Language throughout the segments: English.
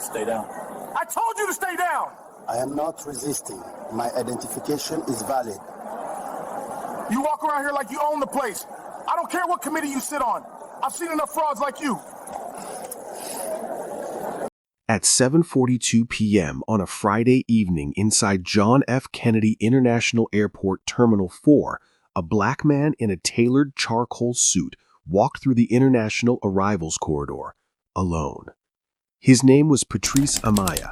Stay down. I told you to stay down! I am not resisting. My identification is valid. You walk around here like you own the place. I don't care what committee you sit on. I've seen enough frauds like you. At 7:42 p.m. on a Friday evening inside John F. Kennedy International Airport Terminal 4, a black man in a tailored charcoal suit walked through the international arrivals corridor, alone. His name was Patrice Amaya.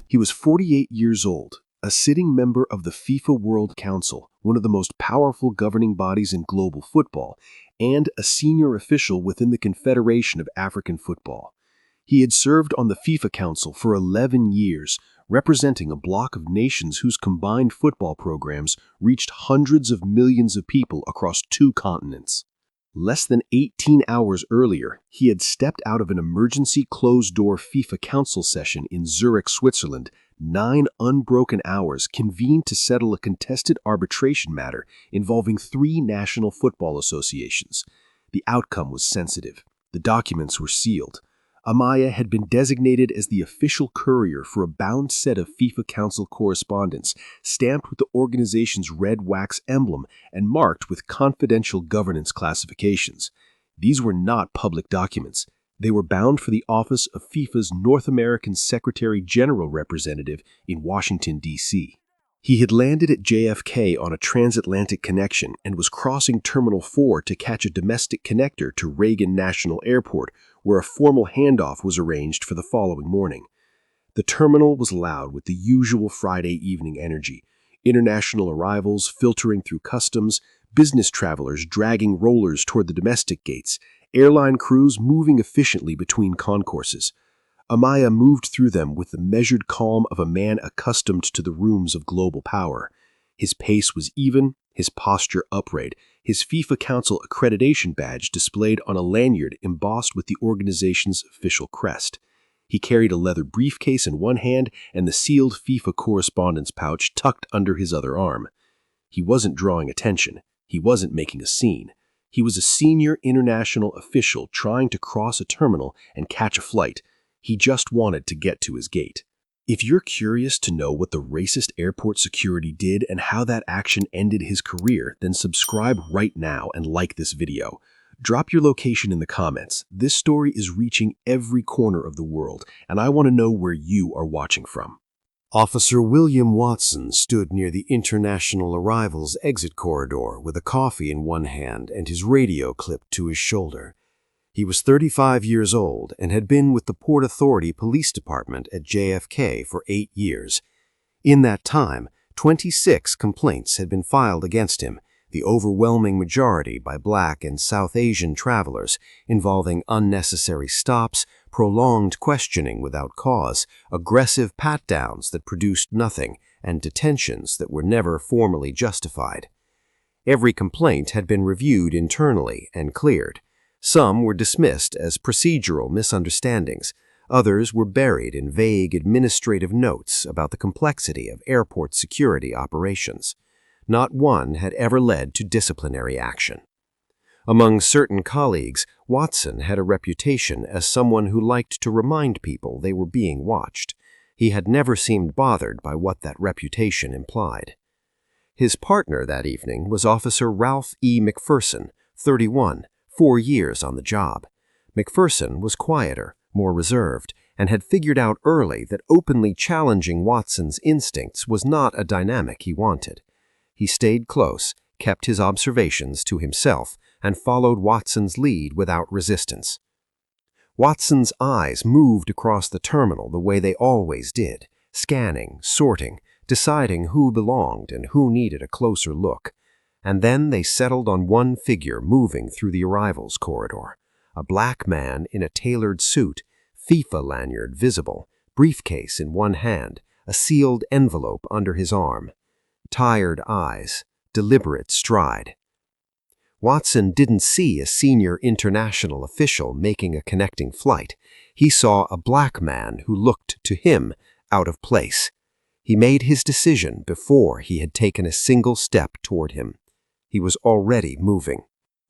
He was 48 years old, a sitting member of the FIFA World Council, one of the most powerful governing bodies in global football, and a senior official within the Confederation of African Football. He had served on the FIFA Council for 11 years, representing a bloc of nations whose combined football programs reached hundreds of millions of people across 2 continents. Less than 18 hours earlier, he had stepped out of an emergency closed-door FIFA Council session in Zurich, Switzerland, 9 unbroken hours convened to settle a contested arbitration matter involving 3 national football associations. The outcome was sensitive. The documents were sealed. Amaya had been designated as the official courier for a bound set of FIFA Council correspondence, stamped with the organization's red wax emblem and marked with confidential governance classifications. These were not public documents. They were bound for the office of FIFA's North American Secretary General representative in Washington, D.C. He had landed at JFK on a transatlantic connection and was crossing Terminal 4 to catch a domestic connector to Reagan National Airport, where a formal handoff was arranged for the following morning. The terminal was loud with the usual Friday evening energy, international arrivals filtering through customs, business travelers dragging rollers toward the domestic gates, airline crews moving efficiently between concourses. Amaya moved through them with the measured calm of a man accustomed to the rooms of global power. His pace was even, his posture upright, his FIFA Council accreditation badge displayed on a lanyard embossed with the organization's official crest. He carried a leather briefcase in one hand and the sealed FIFA correspondence pouch tucked under his other arm. He wasn't drawing attention. He wasn't making a scene. He was a senior international official trying to cross a terminal and catch a flight. He just wanted to get to his gate. If you're curious to know what the racist airport security did and how that action ended his career, then subscribe right now and like this video. Drop your location in the comments. This story is reaching every corner of the world, and I want to know where you are watching from. Officer William Watson stood near the international arrivals exit corridor with a coffee in one hand and his radio clipped to his shoulder. He was 35 years old and had been with the Port Authority Police Department at JFK for 8 years. In that time, 26 complaints had been filed against him, the overwhelming majority by Black and South Asian travelers, involving unnecessary stops, prolonged questioning without cause, aggressive pat-downs that produced nothing, and detentions that were never formally justified. Every complaint had been reviewed internally and cleared. Some were dismissed as procedural misunderstandings. Others were buried in vague administrative notes about the complexity of airport security operations. Not one had ever led to disciplinary action. Among certain colleagues, Watson had a reputation as someone who liked to remind people they were being watched. He had never seemed bothered by what that reputation implied. His partner that evening was Officer Ralph E. McPherson, 31, 4 years on the job. McPherson was quieter, more reserved, and had figured out early that openly challenging Watson's instincts was not a dynamic he wanted. He stayed close, kept his observations to himself, and followed Watson's lead without resistance. Watson's eyes moved across the terminal the way they always did, scanning, sorting, deciding who belonged and who needed a closer look. And then they settled on one figure moving through the arrivals corridor, a black man in a tailored suit, FIFA lanyard visible, briefcase in one hand, a sealed envelope under his arm. Tired eyes, deliberate stride. Watson didn't see a senior international official making a connecting flight. He saw a black man who looked to him out of place. He made his decision before he had taken a single step toward him. He was already moving.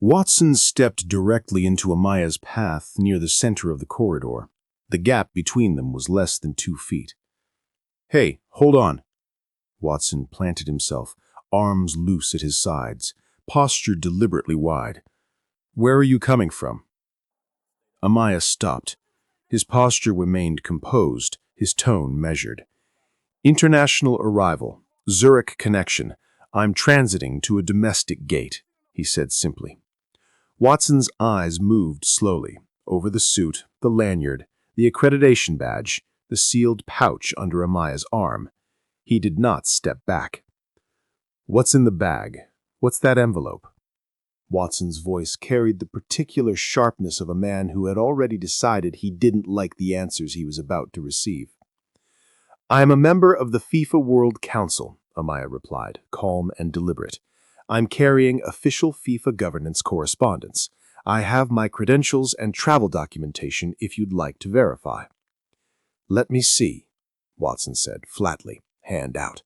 Watson stepped directly into Amaya's path near the center of the corridor. The gap between them was less than 2 feet. "Hey, hold on." Watson planted himself, arms loose at his sides, posture deliberately wide. "Where are you coming from?" Amaya stopped. His posture remained composed, his tone measured. "International arrival, Zurich connection. I'm transiting to a domestic gate," he said simply. Watson's eyes moved slowly, over the suit, the lanyard, the accreditation badge, the sealed pouch under Amaya's arm. He did not step back. "What's in the bag? What's that envelope?" Watson's voice carried the particular sharpness of a man who had already decided he didn't like the answers he was about to receive. "I am a member of the FIFA World Council," Amaya replied, calm and deliberate. "I'm carrying official FIFA governance correspondence. I have my credentials and travel documentation if you'd like to verify." "Let me see," Watson said, flatly, hand out.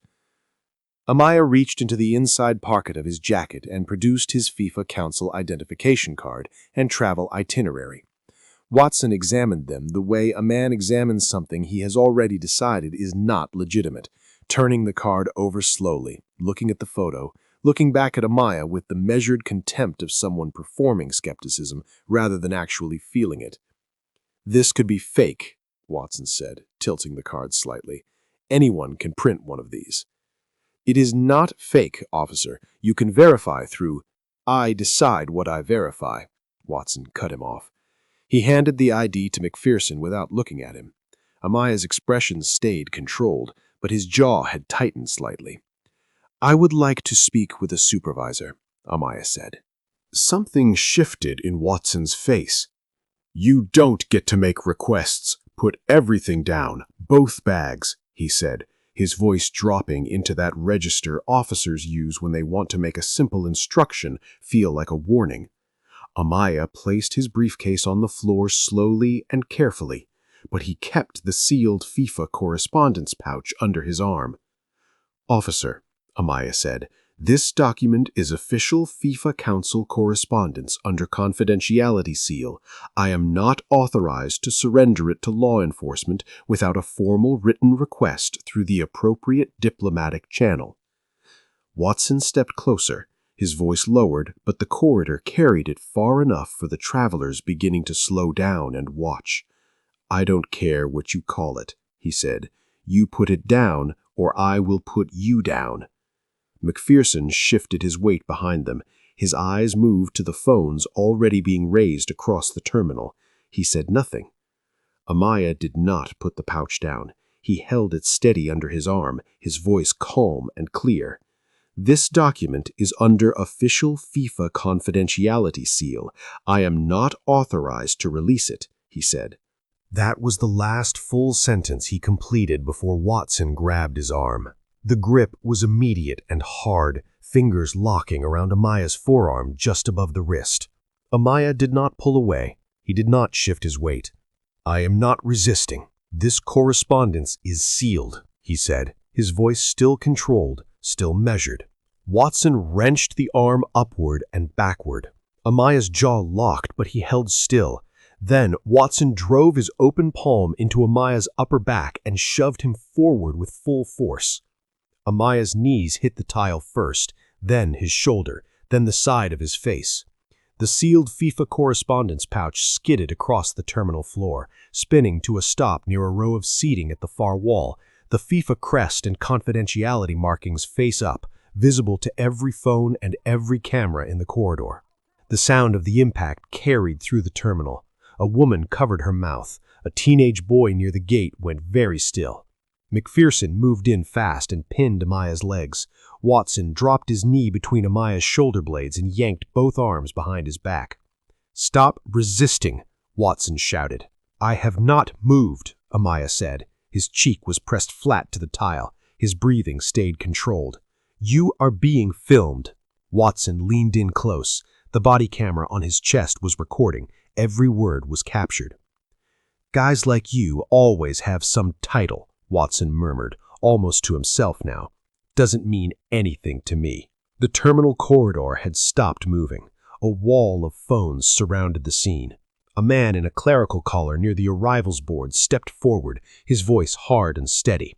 Amaya reached into the inside pocket of his jacket and produced his FIFA Council identification card and travel itinerary. Watson examined them the way a man examines something he has already decided is not legitimate, turning the card over slowly, looking at the photo, looking back at Amaya with the measured contempt of someone performing skepticism rather than actually feeling it. "This could be fake," Watson said, tilting the card slightly. "Anyone can print one of these." "It is not fake, officer. You can verify through—" "I decide what I verify," Watson cut him off. He handed the ID to McPherson without looking at him. Amaya's expression stayed controlled, but his jaw had tightened slightly. "I would like to speak with a supervisor," Amaya said. Something shifted in Watson's face. "You don't get to make requests. Put everything down, both bags," he said, his voice dropping into that register officers use when they want to make a simple instruction feel like a warning. Amaya placed his briefcase on the floor slowly and carefully, but he kept the sealed FIFA correspondence pouch under his arm. "Officer," Amaya said, "this document is official FIFA Council correspondence under confidentiality seal. I am not authorized to surrender it to law enforcement without a formal written request through the appropriate diplomatic channel." Watson stepped closer, his voice lowered, but the corridor carried it far enough for the travelers beginning to slow down and watch. "I don't care what you call it," he said. "You put it down, or I will put you down." McPherson shifted his weight behind them. His eyes moved to the phones already being raised across the terminal. He said nothing. Amaya did not put the pouch down. He held it steady under his arm, his voice calm and clear. "This document is under official FIFA confidentiality seal. I am not authorized to release it," he said. That was the last full sentence he completed before Watson grabbed his arm. The grip was immediate and hard, fingers locking around Amaya's forearm just above the wrist. Amaya did not pull away. He did not shift his weight. "I am not resisting. This correspondence is sealed," he said, his voice still controlled, still measured. Watson wrenched the arm upward and backward. Amaya's jaw locked, but he held still. Then Watson drove his open palm into Amaya's upper back and shoved him forward with full force. Amaya's knees hit the tile first, then his shoulder, then the side of his face. The sealed FIFA correspondence pouch skidded across the terminal floor, spinning to a stop near a row of seating at the far wall, the FIFA crest and confidentiality markings face up, visible to every phone and every camera in the corridor. The sound of the impact carried through the terminal. A woman covered her mouth. A teenage boy near the gate went very still. McPherson moved in fast and pinned Amaya's legs. Watson dropped his knee between Amaya's shoulder blades and yanked both arms behind his back. "Stop resisting," Watson shouted. "I have not moved," Amaya said. His cheek was pressed flat to the tile. His breathing stayed controlled. "You are being filmed." Watson leaned in close. The body camera on his chest was recording. Every word was captured. "Guys like you always have some title," Watson murmured, almost to himself now. "Doesn't mean anything to me." The terminal corridor had stopped moving. A wall of phones surrounded the scene. A man in a clerical collar near the arrivals board stepped forward, his voice hard and steady.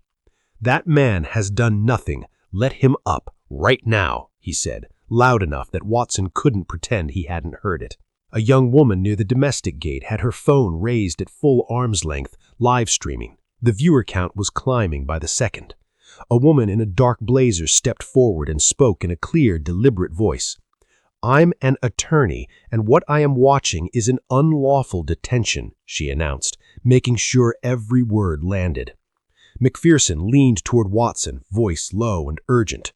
"That man has done nothing. Let him up, right now," he said, loud enough that Watson couldn't pretend he hadn't heard it. A young woman near the domestic gate had her phone raised at full arm's length, live streaming. The viewer count was climbing by the second. A woman in a dark blazer stepped forward and spoke in a clear, deliberate voice. "I'm an attorney, and what I am watching is an unlawful detention," she announced, making sure every word landed. McPherson leaned toward Watson, voice low and urgent.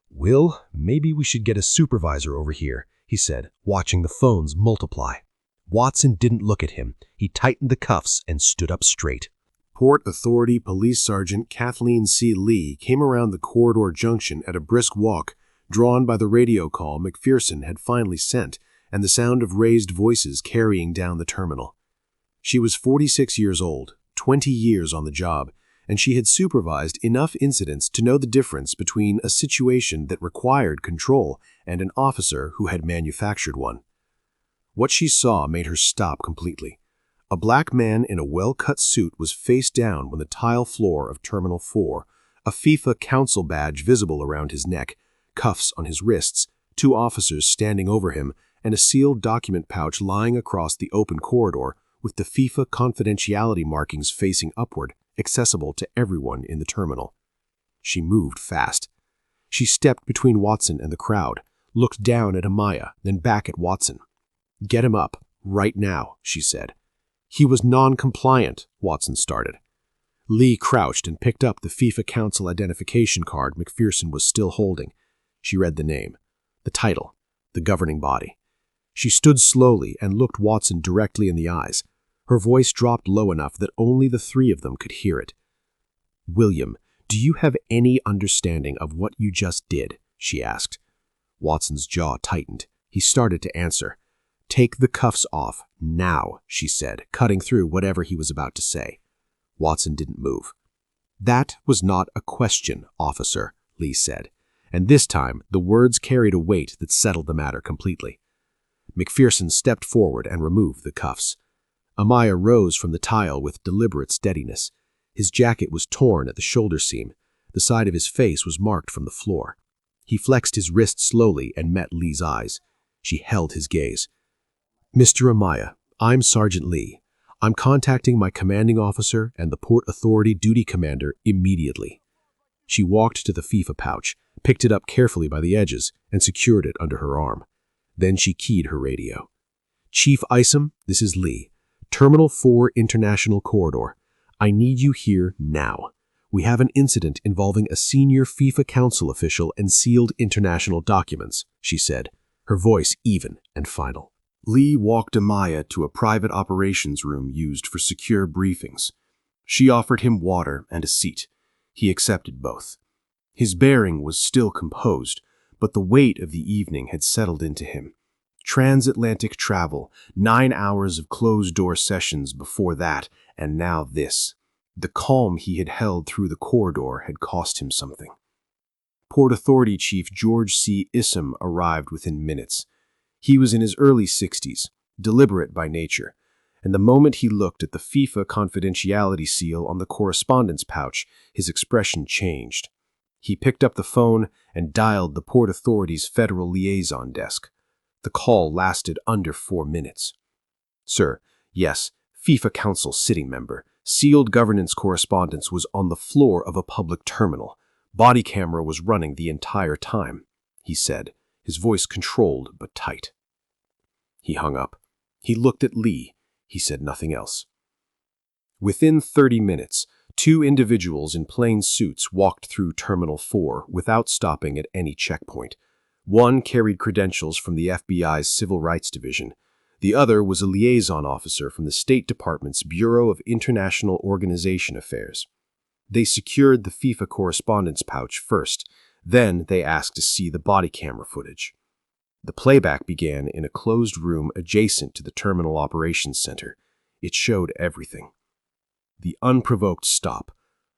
"Will, maybe we should get a supervisor over here," he said, watching the phones multiply. Watson didn't look at him. He tightened the cuffs and stood up straight. Port Authority Police Sergeant Kathleen C. Lee came around the corridor junction at a brisk walk, drawn by the radio call McPherson had finally sent and the sound of raised voices carrying down the terminal. She was 46 years old, 20 years on the job, and she had supervised enough incidents to know the difference between a situation that required control and an officer who had manufactured one. What she saw made her stop completely. A black man in a well-cut suit was face down on the tile floor of Terminal 4, a FIFA Council badge visible around his neck, cuffs on his wrists, 2 officers standing over him, and a sealed document pouch lying across the open corridor with the FIFA confidentiality markings facing upward, accessible to everyone in the terminal. She moved fast. She stepped between Watson and the crowd, looked down at Amaya, then back at Watson. "Get him up, right now," she said. "He was non-compliant," Watson started. Lee crouched and picked up the FIFA Council identification card McPherson was still holding. She read the name, the title, the governing body. She stood slowly and looked Watson directly in the eyes. Her voice dropped low enough that only the 3 of them could hear it. "William, do you have any understanding of what you just did?" she asked. Watson's jaw tightened. He started to answer. "Take the cuffs off, now," she said, cutting through whatever he was about to say. Watson didn't move. "That was not a question, officer," Lee said, and this time the words carried a weight that settled the matter completely. McPherson stepped forward and removed the cuffs. Amaya rose from the tile with deliberate steadiness. His jacket was torn at the shoulder seam. The side of his face was marked from the floor. He flexed his wrist slowly and met Lee's eyes. She held his gaze. "Mr. Amaya, I'm Sergeant Lee. I'm contacting my commanding officer and the Port Authority duty commander immediately." She walked to the FIFA pouch, picked it up carefully by the edges, and secured it under her arm. Then she keyed her radio. "Chief Isom, this is Lee. Terminal 4 International Corridor. I need you here now. We have an incident involving a senior FIFA Council official and sealed international documents," she said, her voice even and final. Lee walked Amaya to a private operations room used for secure briefings. She offered him water and a seat. He accepted both. His bearing was still composed, but the weight of the evening had settled into him. Transatlantic travel, 9 hours of closed-door sessions before that, and now this. The calm he had held through the corridor had cost him something. Port Authority Chief George C. Isom arrived within minutes. He was in his early 60s, deliberate by nature, and the moment he looked at the FIFA confidentiality seal on the correspondence pouch, his expression changed. He picked up the phone and dialed the Port Authority's Federal Liaison Desk. The call lasted under 4 minutes. "Sir, yes, FIFA Council sitting member. Sealed governance correspondence was on the floor of a public terminal. Body camera was running the entire time," he said, his voice controlled but tight. He hung up. He looked at Lee. He said nothing else. Within 30 minutes, 2 individuals in plain suits walked through Terminal 4 without stopping at any checkpoint. One carried credentials from the FBI's Civil Rights Division. The other was a liaison officer from the State Department's Bureau of International Organization Affairs. They secured the FIFA correspondence pouch first. Then they asked to see the body camera footage. The playback began in a closed room adjacent to the Terminal Operations Center. It showed everything. The unprovoked stop,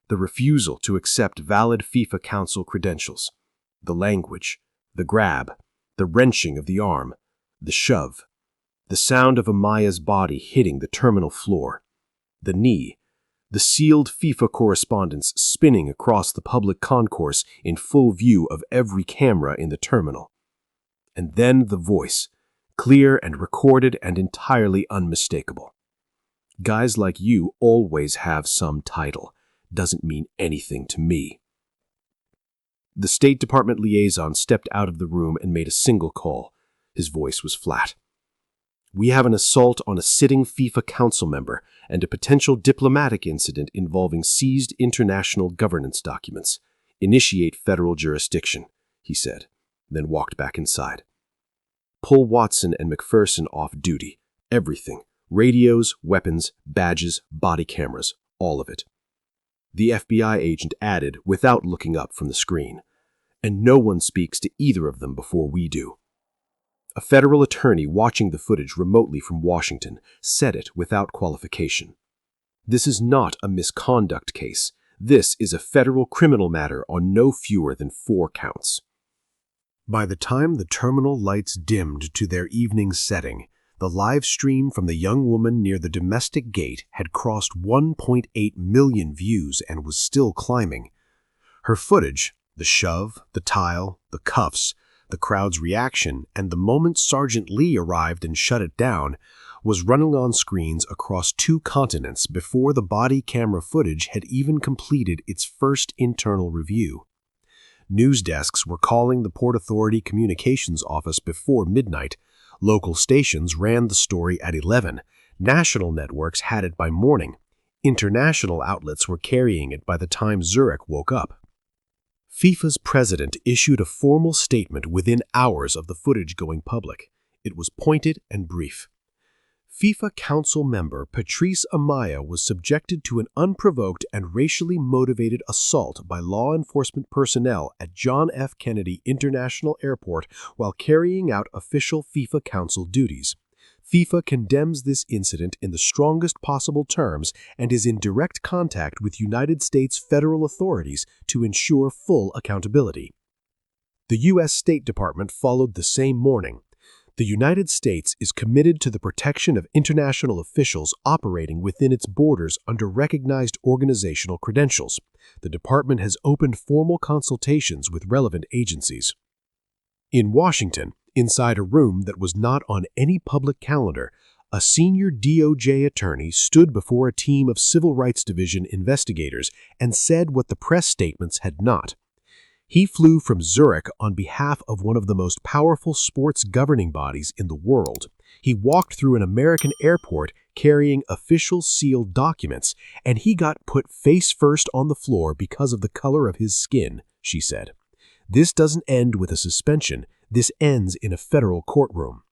the refusal to accept valid FIFA Council credentials, the language, the grab, the wrenching of the arm, the shove. The sound of Amaya's body hitting the terminal floor. The knee. The sealed FIFA correspondence spinning across the public concourse in full view of every camera in the terminal. And then the voice, clear and recorded and entirely unmistakable. Guys like you always have some title. Doesn't mean anything to me. The State Department liaison stepped out of the room and made a single call. His voice was flat. We have an assault on a sitting FIFA Council member and a potential diplomatic incident involving seized international governance documents. Initiate federal jurisdiction, he said, then walked back inside. Pull Watson and McPherson off duty. Everything. Radios, weapons, badges, body cameras, all of it. The FBI agent added without looking up from the screen. And no one speaks to either of them before we do. A federal attorney watching the footage remotely from Washington said it without qualification. This is not a misconduct case. This is a federal criminal matter on no fewer than 4 counts. By the time the terminal lights dimmed to their evening setting, the live stream from the young woman near the domestic gate had crossed 1.8 million views and was still climbing. Her footage, the shove, the tile, the cuffs, the crowd's reaction, and the moment Sergeant Lee arrived and shut it down, was running on screens across 2 continents before the body camera footage had even completed its first internal review. News desks were calling the Port Authority Communications Office before midnight. Local stations ran the story at 11. National networks had it by morning. International outlets were carrying it by the time Zurich woke up. FIFA's president issued a formal statement within hours of the footage going public. It was pointed and brief. FIFA Council member Patrice Amaya was subjected to an unprovoked and racially motivated assault by law enforcement personnel at John F. Kennedy International Airport while carrying out official FIFA Council duties. FIFA condemns this incident in the strongest possible terms and is in direct contact with United States federal authorities to ensure full accountability. The U.S. State Department followed the same morning. The United States is committed to the protection of international officials operating within its borders under recognized organizational credentials. The department has opened formal consultations with relevant agencies. In Washington, inside a room that was not on any public calendar, a senior DOJ attorney stood before a team of Civil Rights Division investigators and said what the press statements had not. He flew from Zurich on behalf of one of the most powerful sports governing bodies in the world. He walked through an American airport carrying official sealed documents, and he got put face first on the floor because of the color of his skin, she said. This doesn't end with a suspension. This ends in a federal courtroom.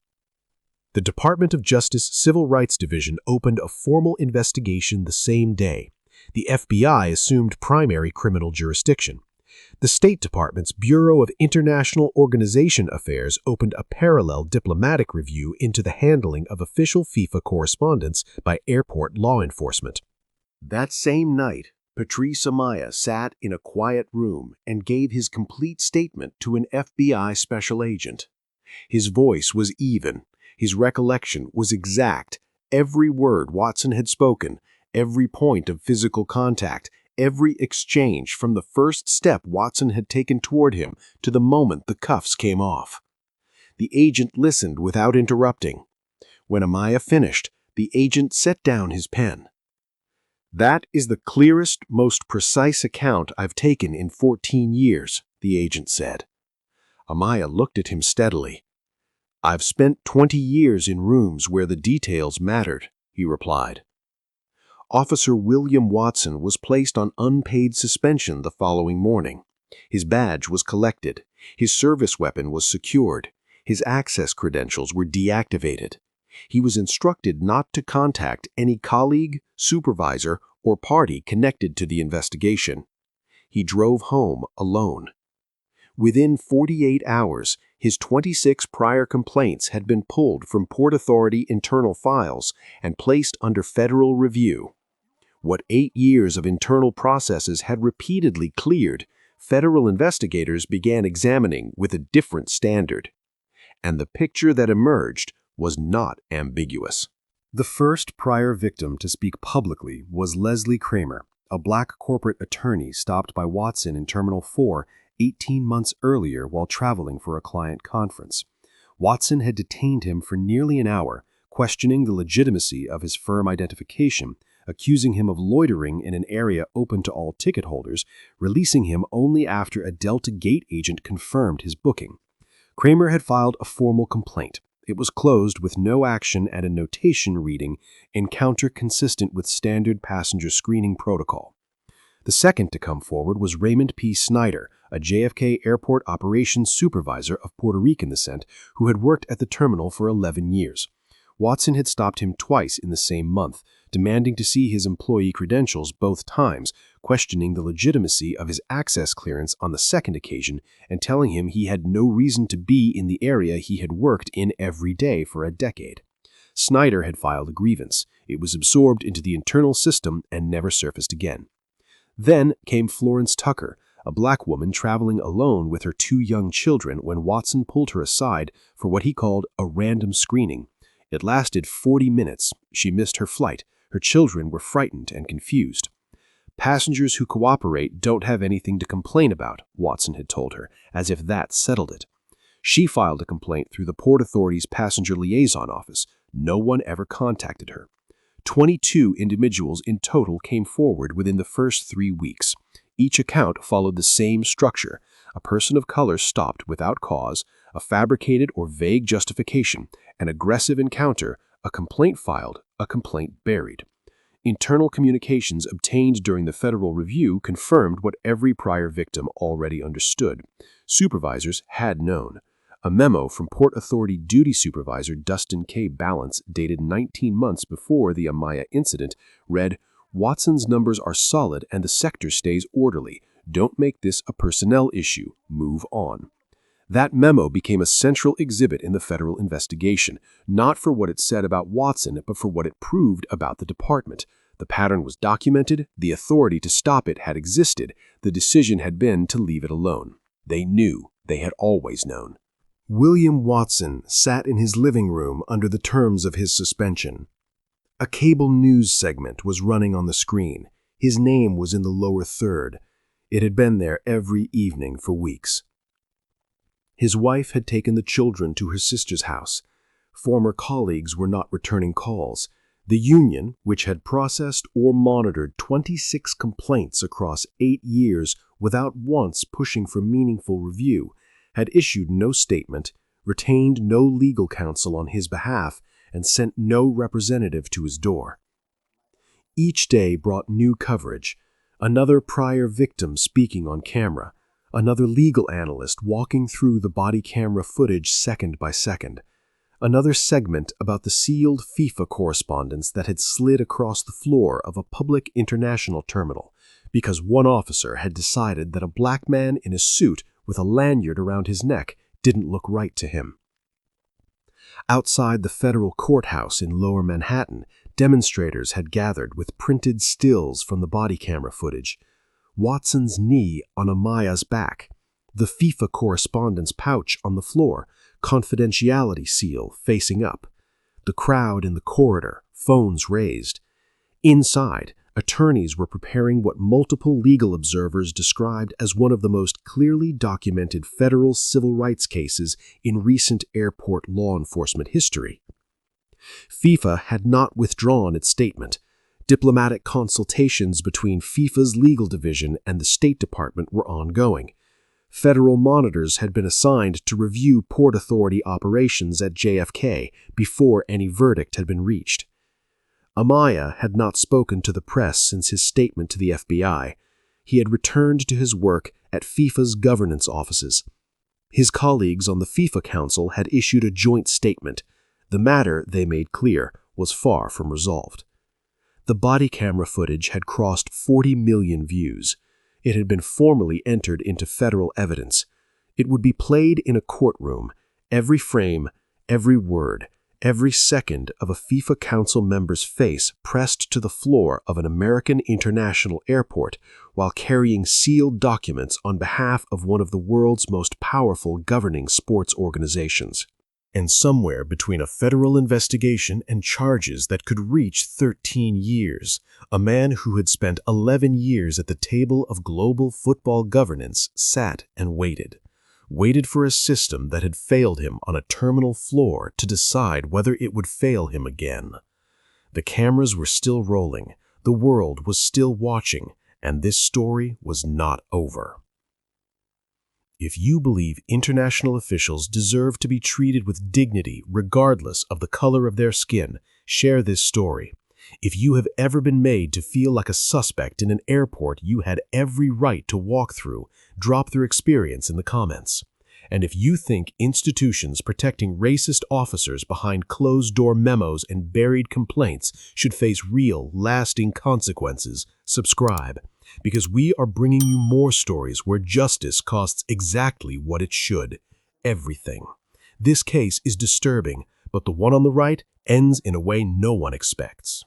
The Department of Justice Civil Rights Division opened a formal investigation the same day. The FBI assumed primary criminal jurisdiction. The State Department's Bureau of International Organization Affairs opened a parallel diplomatic review into the handling of official FIFA correspondence by airport law enforcement. That same night, Patrice Amaya sat in a quiet room and gave his complete statement to an FBI special agent. His voice was even. His recollection was exact. Every word Watson had spoken, every point of physical contact, every exchange from the first step Watson had taken toward him to the moment the cuffs came off. The agent listened without interrupting. When Amaya finished, the agent set down his pen. That is the clearest, most precise account I've taken in 14 years, the agent said. Amaya looked at him steadily. I've spent 20 years in rooms where the details mattered, he replied. Officer William Watson was placed on unpaid suspension the following morning. His badge was collected. His service weapon was secured. His access credentials were deactivated. He was instructed not to contact any colleague, supervisor, or party connected to the investigation. He drove home alone. Within 48 hours, his 26 prior complaints had been pulled from Port Authority internal files and placed under federal review. What 8 years of internal processes had repeatedly cleared, federal investigators began examining with a different standard. And the picture that emerged was not ambiguous. The first prior victim to speak publicly was Leslie Kramer, a black corporate attorney stopped by Watson in Terminal 4 18 months earlier while traveling for a client conference. Watson had detained him for nearly an hour, questioning the legitimacy of his firm identification, accusing him of loitering in an area open to all ticket holders, releasing him only after a Delta Gate agent confirmed his booking. Kramer had filed a formal complaint. It was closed with no action and a notation reading, "Encounter consistent with standard passenger screening protocol." The second to come forward was Raymond P. Snyder, a JFK Airport operations supervisor of Puerto Rican descent who had worked at the terminal for 11 years. Watson had stopped him twice in the same month, demanding to see his employee credentials both times, questioning the legitimacy of his access clearance on the second occasion, and telling him he had no reason to be in the area he had worked in every day for a decade. Snyder had filed a grievance. It was absorbed into the internal system and never surfaced again. Then came Florence Tucker, a black woman traveling alone with her 2 young children when Watson pulled her aside for what he called a random screening. It lasted 40 minutes. She missed her flight. Her children were frightened and confused. "Passengers who cooperate don't have anything to complain about," Watson had told her, as if that settled it. She filed a complaint through the Port Authority's Passenger Liaison Office. No one ever contacted her. 22 individuals in total came forward within the first 3 weeks. Each account followed the same structure. A person of color stopped without cause, a fabricated or vague justification, an aggressive encounter, a complaint filed, a complaint buried. Internal communications obtained during the federal review confirmed what every prior victim already understood. Supervisors had known. A memo from Port Authority Duty Supervisor Dustin K. Balance, dated 19 months before the Amaya incident, read, "Watson's numbers are solid and the sector stays orderly. Don't make this a personnel issue. Move on." That memo became a central exhibit in the federal investigation, not for what it said about Watson, but for what it proved about the department. The pattern was documented, the authority to stop it had existed, the decision had been to leave it alone. They knew, they had always known. William Watson sat in his living room under the terms of his suspension. A cable news segment was running on the screen. His name was in the lower third. It had been there every evening for weeks. His wife had taken the children to her sister's house. Former colleagues were not returning calls. The union, which had processed or monitored 26 complaints across 8 years without once pushing for meaningful review, had issued no statement, retained no legal counsel on his behalf, and sent no representative to his door. Each day brought new coverage, another prior victim speaking on camera, another legal analyst walking through the body camera footage second by second, another segment about the sealed FIFA correspondence that had slid across the floor of a public international terminal because one officer had decided that a black man in a suit with a lanyard around his neck didn't look right to him. Outside the federal courthouse in Lower Manhattan, demonstrators had gathered with printed stills from the body camera footage. Watson's knee on Amaya's back, the FIFA correspondence pouch on the floor, confidentiality seal facing up, the crowd in the corridor, phones raised. Inside, attorneys were preparing what multiple legal observers described as one of the most clearly documented federal civil rights cases in recent airport law enforcement history. FIFA had not withdrawn its statement. Diplomatic consultations between FIFA's legal division and the State Department were ongoing. Federal monitors had been assigned to review Port Authority operations at JFK before any verdict had been reached. Amaya had not spoken to the press since his statement to the FBI. He had returned to his work at FIFA's governance offices. His colleagues on the FIFA Council had issued a joint statement. The matter, they made clear, was far from resolved. The body camera footage had crossed 40 million views. It had been formally entered into federal evidence. It would be played in a courtroom, every frame, every word, every second of a FIFA Council member's face pressed to the floor of an American international airport while carrying sealed documents on behalf of one of the world's most powerful governing sports organizations. and somewhere between a federal investigation and charges that could reach 13 years, a man who had spent 11 years at the table of global football governance sat and waited for a system that had failed him on a terminal floor to decide whether it would fail him again. The cameras were still rolling, the world was still watching, and this story was not over. If you believe international officials deserve to be treated with dignity regardless of the color of their skin, share this story. If you have ever been made to feel like a suspect in an airport you had every right to walk through, drop their experience in the comments. And if you think institutions protecting racist officers behind closed-door memos and buried complaints should face real, lasting consequences, subscribe. Because we are bringing you more stories where justice costs exactly what it should. Everything. This case is disturbing, but the one on the right ends in a way no one expects.